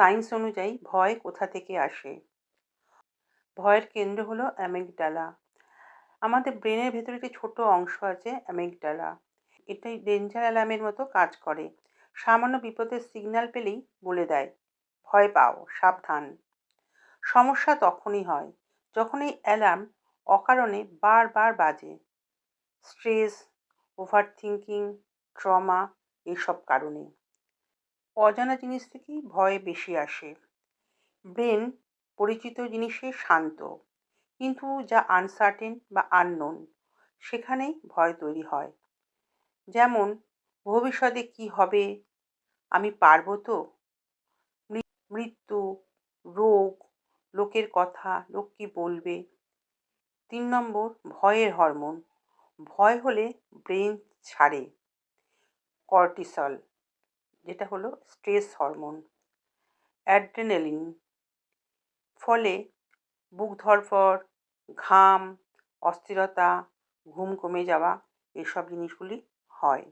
Science অনুযায়ী ভয় কোথা থেকে আসে? ভয়ের কেন্দ্র হলো অ্যামিগডালা। আমাদের ব্রেনের ভেতরে একটি ছোট অংশ আছে অ্যামিগডালা। এটাই ডেঞ্জার অ্যালার্মের মতো কাজ করে। সামান্য বিপদের সিগন্যাল পেলেই বলে দেয়, ভয় পাও, সাবধান। সমস্যা তখনই হয় যখন এই অ্যালার্ম অকারণে বারবার বাজে। স্ট্রেস, ওভার থিঙ্কিং, ট্রমা, এইসব কারণে। অজানা জিনিস থেকেই ভয় বেশি আসে। ব্রেন পরিচিত জিনিসে শান্ত, কিন্তু যা আনসার্টেন বা আননোন সেখানেই ভয় তৈরি হয়। যেমন, ভবিষ্যতে কি হবে, আমি পারবো তো, মৃত্যু, রোগ, লোকের কথা, লোক কি বলবে। 3 নম্বর, ভয়ের হরমোন। ভয় হলে ব্রেন ছাড়ে কর্টিসল, যেটা হলো স্ট্রেস হরমোন। অ্যাড্রেনালিন, ফলে বুক ধড়ফড়, ঘাম, অস্থিরতা, ঘুম কমে যাওয়া, এসব জিনিসগুলি হয়।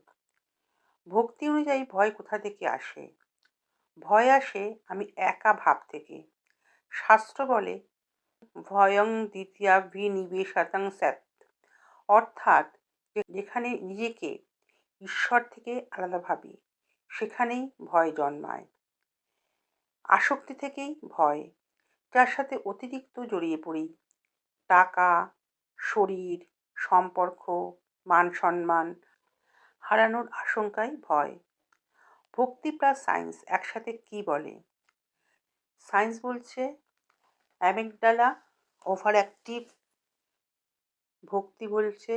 ভক্তি অনুযায়ী ভয় কোথা থেকে আসে? ভয় আসে আমি একা ভাব থেকে। শাস্ত্র বলে, ভয়ং দ্বিতীয়া বিনিবেশাতং স্যাৎ, অর্থাৎ যেখানে নিজেকে ঈশ্বর থেকে আলাদা ভাবি সেখানেই ভয় জন্মায়। আসক্তি থেকেই ভয়, যার সাথে অতিরিক্ত জড়িয়ে পড়ি। টাকা, শরীর, সম্পর্ক, মান সম্মান হারানোর আশঙ্কায় ভয়। ভক্তি প্লাস সায়েন্স একসাথে কি বলে? সায়েন্স বলছে অ্যামিগডালা ওভার অ্যাক্টিভ, ভক্তি বলছে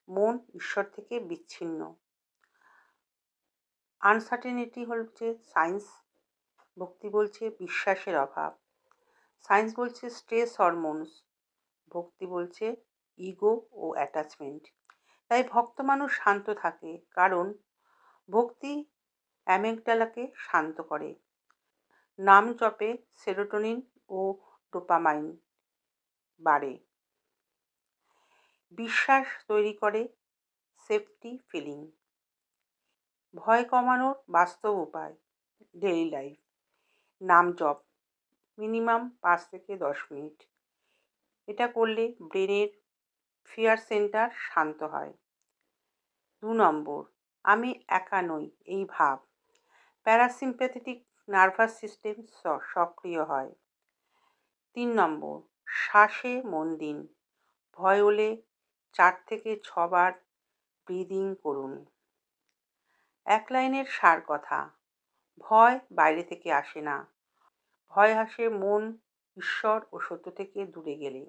মন ঈশ্বর থেকে বিচ্ছিন্ন। আনসার্টেনিটি হচ্ছে সায়েন্স, ভক্তি বলছে বিশ্বাসের অভাব। সায়েন্স বলছে স্ট্রেস হরমোনস, ভক্তি বলছে ইগো ও অ্যাটাচমেন্ট। তাই ভক্ত মানুষ শান্ত থাকে, কারণ ভক্তি অ্যামিগডালাকে শান্ত করে। নাম জপে সেরোটোনিন ও ডোপামাইন বাড়ে। বিশ্বাস তৈরি করে সেফটি ফিলিং। ভয় কমানোর বাস্তব উপায়, ডেইলি লাইফ। নাম জপ মিনিমাম 5 থেকে 10 মিনিট। এটা করলে ব্রেনের ফিয়ার সেন্টার শান্ত হয়। 2 নম্বর, আমি একা নই এই ভাব। প্যারাসিম্প্যাথেটিক নার্ভাস সিস্টেম সক্রিয় হয়। 3 নম্বর, শ্বাসে মন দিন। ভয় হলে 4 থেকে 6 বার ব্রিদিং করুন। এক লাইনের সার কথা, ভয় বাইরে থেকে আসে না, ভয় আসে মন, ঈশ্বর ও সত্য থেকে দূরে গেলে।